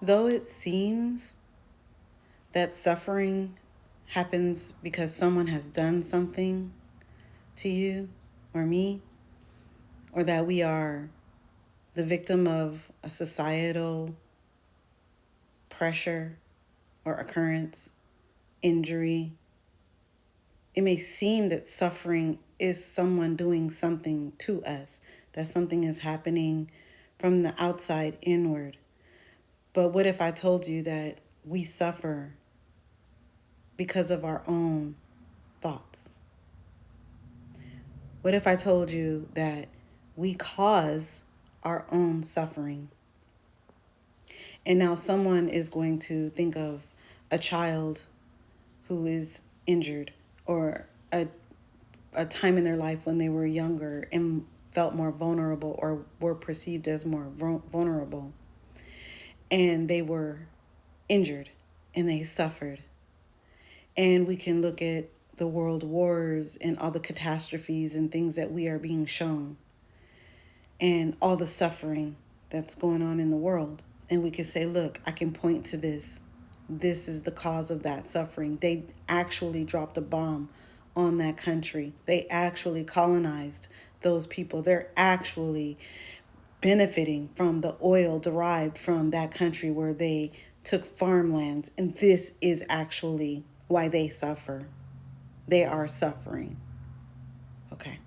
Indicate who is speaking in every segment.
Speaker 1: Though it seems that suffering happens because someone has done something to you or me, or that we are the victim of a societal pressure or occurrence, injury, it may seem that suffering is someone doing something to us, that something is happening from the outside inward. But what if I told you that we suffer because of our own thoughts? What if I told you that we cause our own suffering? And now someone is going to think of a child who is injured, or a time in their life when they were younger and felt more vulnerable or were perceived as more vulnerable, and they were injured and they suffered. And we can look at the world wars and all the catastrophes and things that we are being shown and all the suffering that's going on in the world. And we can say, look, I can point to this. This is the cause of that suffering. They actually dropped a bomb on that country. They actually colonized those people. They're actually benefiting from the oil derived from that country where they took farmlands. And this is actually why they suffer. They are suffering. Okay.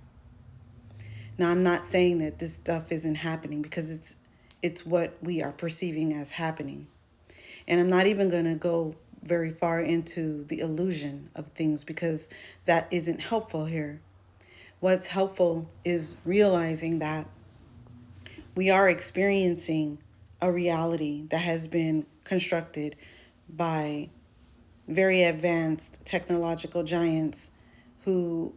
Speaker 1: Now, I'm not saying that this stuff isn't happening, because it's what we are perceiving as happening. And I'm not even going to go very far into the illusion of things, because that isn't helpful here. What's helpful is realizing that we are experiencing a reality that has been constructed by very advanced technological giants who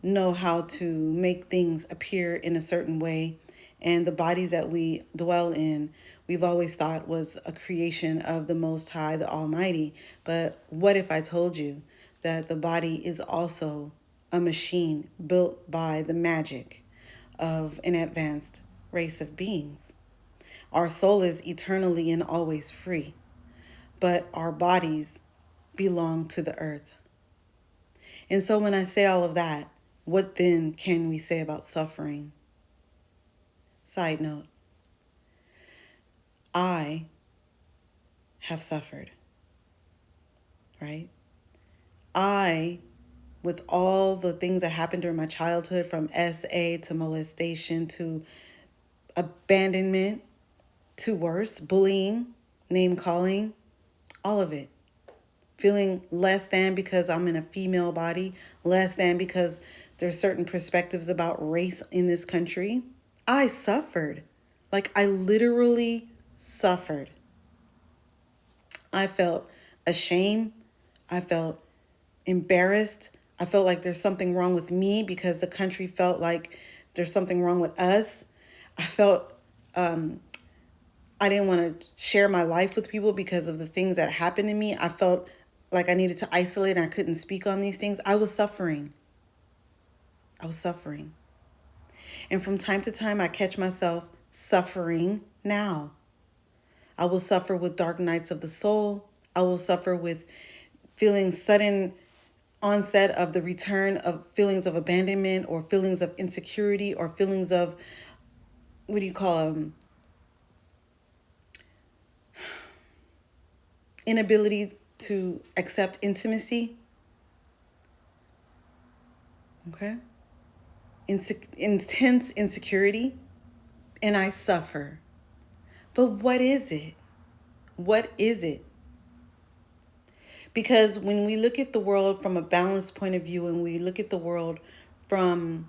Speaker 1: know how to make things appear in a certain way. And the bodies that we dwell in, we've always thought was a creation of the Most High, the Almighty. But what if I told you that the body is also a machine built by the magic of an advanced race of beings? Our soul is eternally and always free, but our bodies belong to the earth. And so when I say all of that, what then can we say about suffering? Side note, I have suffered, right? I, with all the things that happened during my childhood, from SA to molestation to abandonment to worse, bullying, name calling, all of it. Feeling less than because I'm in a female body, less than because there's certain perspectives about race in this country. I suffered. Like, I literally suffered. I felt ashamed. I felt embarrassed. I felt like there's something wrong with me because the country felt like there's something wrong with us. I felt I didn't want to share my life with people because of the things that happened to me. I felt like I needed to isolate and I couldn't speak on these things. I was suffering. I was suffering. And from time to time, I catch myself suffering now. I will suffer with dark nights of the soul. I will suffer with feeling sudden onset of the return of feelings of abandonment, or feelings of insecurity, or feelings of, what do you call them? Inability to accept intimacy. Okay? Intense insecurity. And I suffer. But what is it? What is it? Because when we look at the world from a balanced point of view, and we look at the world from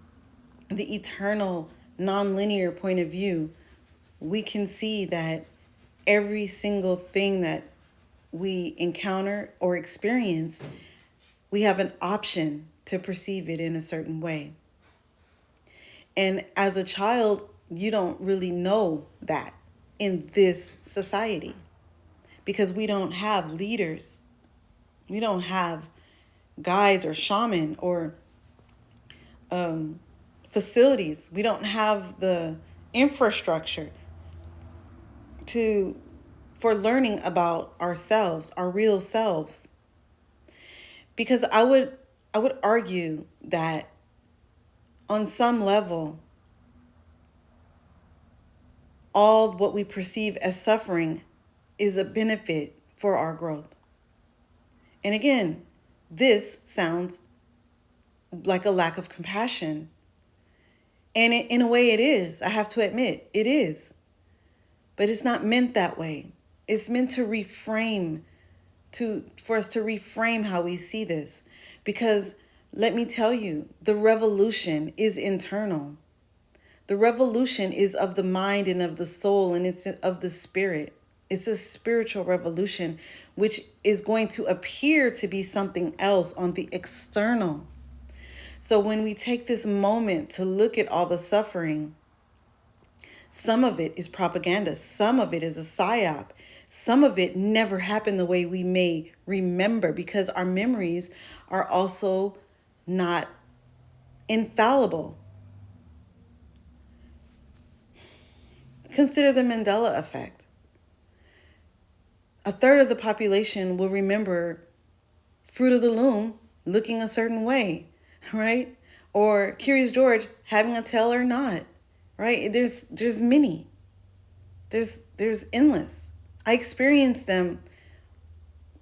Speaker 1: the eternal, non-linear point of view, we can see that every single thing that we encounter or experience, we have an option to perceive it in a certain way. And as a child, you don't really know that in this society, because we don't have leaders. We don't have guides or shaman or facilities. We don't have the infrastructure for learning about ourselves, our real selves. Because I would argue that on some level, all what we perceive as suffering is a benefit for our growth. And again, this sounds like a lack of compassion. And in a way it is. I have to admit, it is. But it's not meant that way. It's meant to reframe, for us to reframe how we see this. Because let me tell you, the revolution is internal. The revolution is of the mind and of the soul, and it's of the spirit. It's a spiritual revolution, which is going to appear to be something else on the external. So when we take this moment to look at all the suffering, some of it is propaganda. Some of it is a psyop. Some of it never happened the way we may remember, because our memories are also not infallible. Consider the Mandela effect. A third of the population will remember Fruit of the Loom looking a certain way, right? Or Curious George having a tail or not, right? There's many. There's endless. I experience them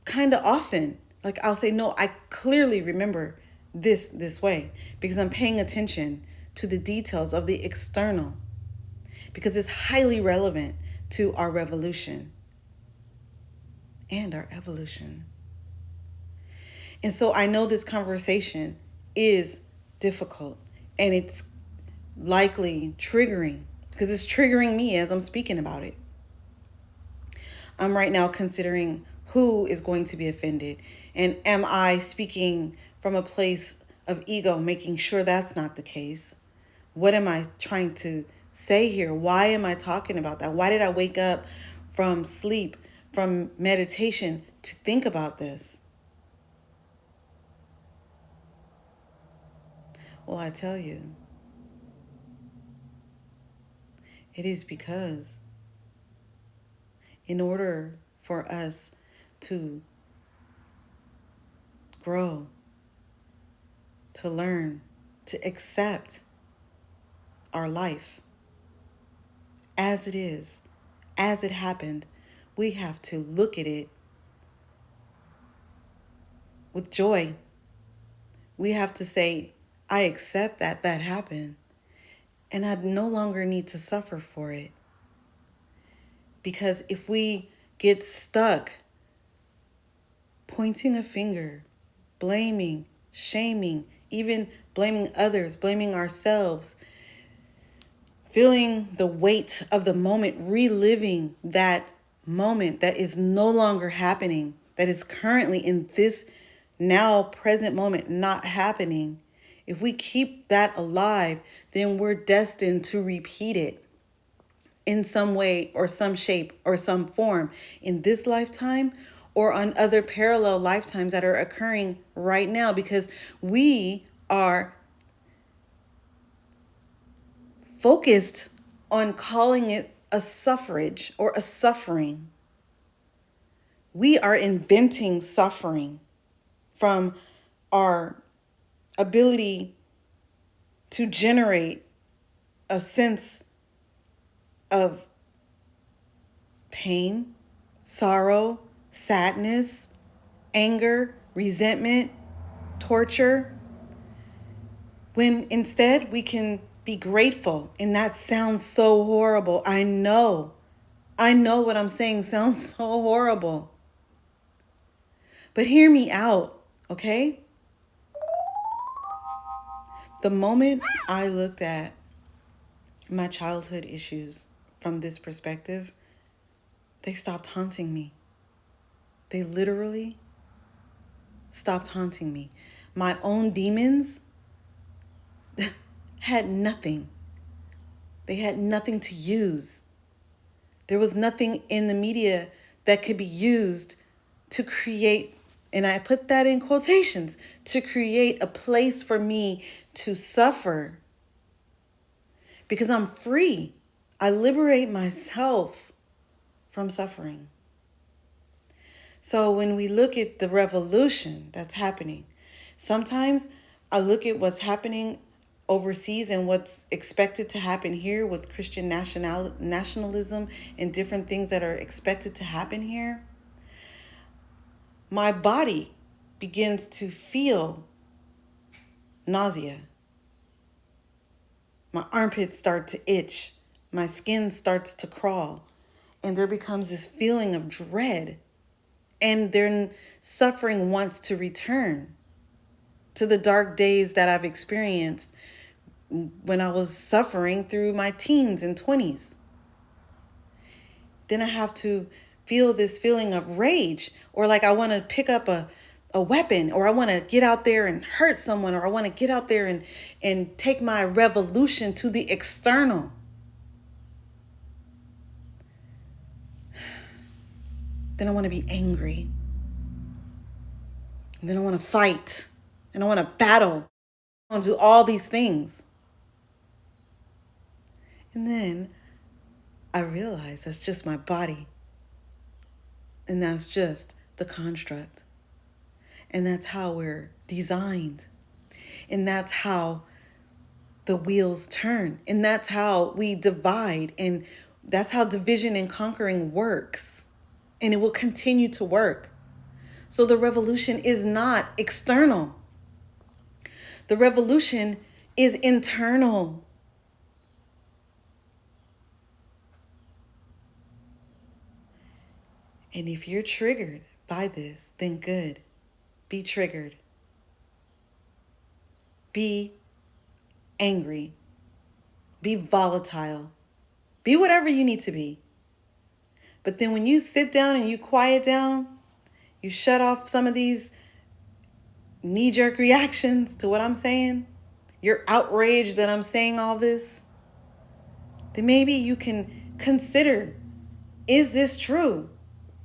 Speaker 1: kind of often. Like I'll say, no, I clearly remember this way, because I'm paying attention to the details of the external, because it's highly relevant to our revolution and our evolution. And so I know this conversation is difficult, and it's likely triggering, because it's triggering me as I'm speaking about it. I'm right now considering who is going to be offended, and am I speaking from a place of ego, making sure that's not the case? What am I trying to say here? Why am I talking about that? Why did I wake up from sleep, from meditation, to think about this? Well, I tell you, it is because in order for us to grow, to learn, to accept our life as it is, as it happened, we have to look at it with joy. We have to say, I accept that happened, and I no longer need to suffer for it. Because if we get stuck pointing a finger, blaming, shaming, even blaming others, blaming ourselves, feeling the weight of the moment, reliving that moment that is no longer happening, that is currently in this now present moment not happening, if we keep that alive, then we're destined to repeat it in some way or some shape or some form in this lifetime or on other parallel lifetimes that are occurring right now, because we are focused on calling it a suffrage or a suffering. We are inventing suffering from our ability to generate a sense of pain, sorrow, sadness, anger, resentment, torture, when instead we can be grateful. And that sounds so horrible. I know what I'm saying sounds so horrible. But hear me out, okay? The moment I looked at my childhood issues from this perspective, they stopped haunting me. They literally stopped haunting me. My own demons had nothing. They had nothing to use. There was nothing in the media that could be used to create, and I put that in quotations, to create a place for me to suffer. Because I'm free. I liberate myself from suffering. So when we look at the revolution that's happening, sometimes I look at what's happening overseas and what's expected to happen here with Christian nationalism and different things that are expected to happen here. My body begins to feel nausea. My armpits start to itch. My skin starts to crawl. And there becomes this feeling of dread. And their suffering wants to return to the dark days that I've experienced when I was suffering through my teens and 20s. Then I have to feel this feeling of rage, or like I want to pick up a weapon, or I want to get out there and hurt someone, or I want to get out there and take my revolution to the external. Then I want to be angry. And then I want to fight. And I want to battle. I want to do all these things. And then I realize that's just my body. And that's just the construct. And that's how we're designed. And that's how the wheels turn. And that's how we divide. And that's how division and conquering works. And it will continue to work. So the revolution is not external. The revolution is internal. And if you're triggered by this, then good. Be triggered. Be angry. Be volatile. Be whatever you need to be. But then when you sit down and you quiet down, you shut off some of these knee-jerk reactions to what I'm saying, you're outraged that I'm saying all this, then maybe you can consider, is this true?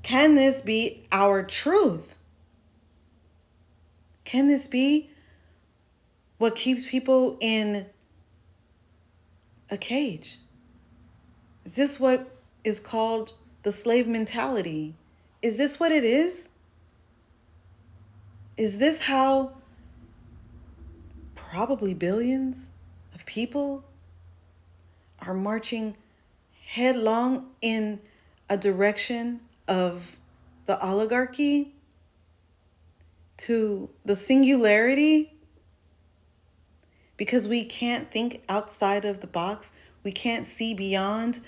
Speaker 1: Can this be our truth? Can this be what keeps people in a cage? Is this what is called the slave mentality? Is this what it is? Is this how probably billions of people are marching headlong in a direction of the oligarchy, to the singularity? Because we can't think outside of the box. We can't see beyond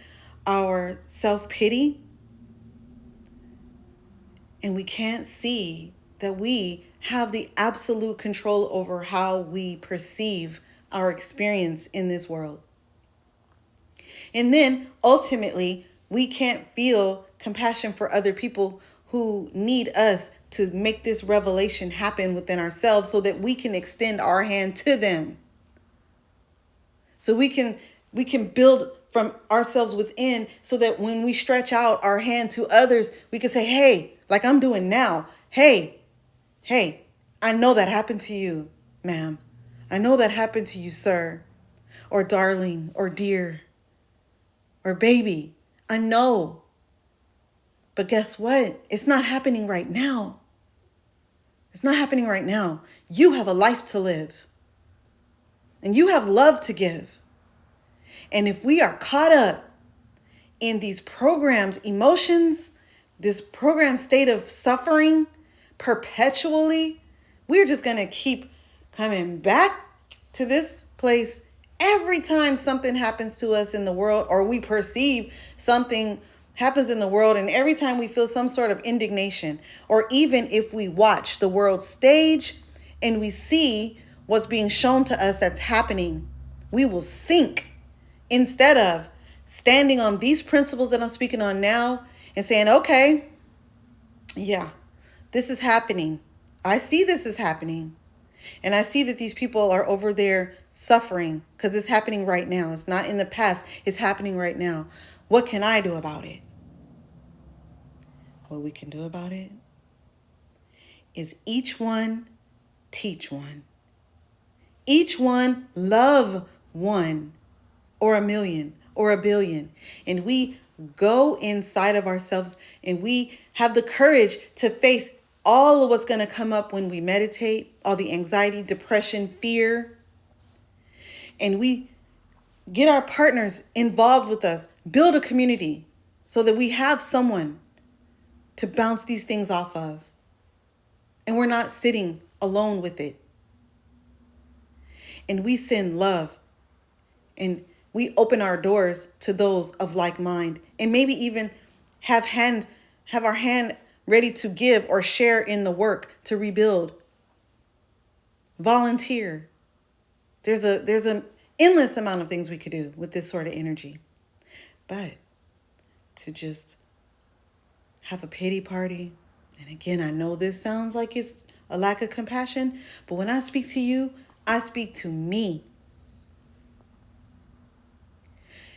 Speaker 1: our self-pity. And we can't see that we have the absolute control over how we perceive our experience in this world. And then ultimately, we can't feel compassion for other people who need us to make this revelation happen within ourselves so that we can extend our hand to them. So we can build from ourselves within, so that when we stretch out our hand to others, we can say, hey, like I'm doing now, hey, I know that happened to you, ma'am. I know that happened to you, sir, or darling, or dear, or baby. I know. But guess what? It's not happening right now. It's not happening right now. You have a life to live. And you have love to give. And if we are caught up in these programmed emotions, this programmed state of suffering perpetually, we're just going to keep coming back to this place every time something happens to us in the world, or we perceive something happens in the world, and every time we feel some sort of indignation, or even if we watch the world stage and we see what's being shown to us that's happening, we will sink instead of standing on these principles that I'm speaking on now and saying, okay, yeah, this is happening. I see this is happening. And I see that these people are over there suffering because it's happening right now. It's not in the past. It's happening right now. What can I do about it? What we can do about it is each one teach one. Each one love one, or a million, or a billion. And we go inside of ourselves and we have the courage to face all of what's going to come up when we meditate, all the anxiety, depression, fear, and we get our partners involved with us, build a community so that we have someone to bounce these things off of. And we're not sitting alone with it. And we send love and we open our doors to those of like mind, and maybe even have our hand ready to give or share in the work to rebuild. Volunteer. There's an endless amount of things we could do with this sort of energy. But to just have a pity party, and again, I know this sounds like it's a lack of compassion, but when I speak to you, I speak to me.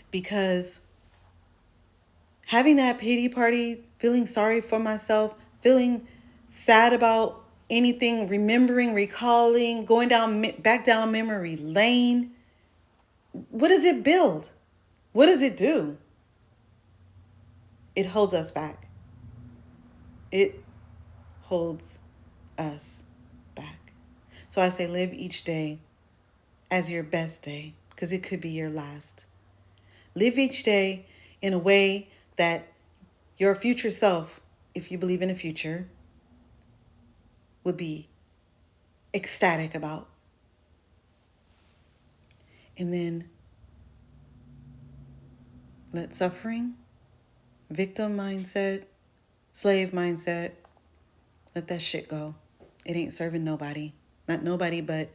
Speaker 1: Because having that pity party, feeling sorry for myself, feeling sad about anything, remembering, recalling, going back down memory lane, what does it build? What does it do? It holds us back. It holds us back. So I say live each day as your best day, because it could be your last. Live each day in a way that your future self, if you believe in a future, would be ecstatic about. And then let suffering, victim mindset, slave mindset, let that shit go. It ain't serving nobody. Not nobody, but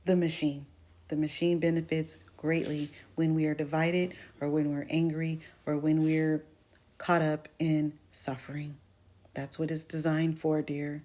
Speaker 1: the machine. The machine benefits greatly when we are divided, or when we're angry, or when we're caught up in suffering. That's what it's designed for, dear.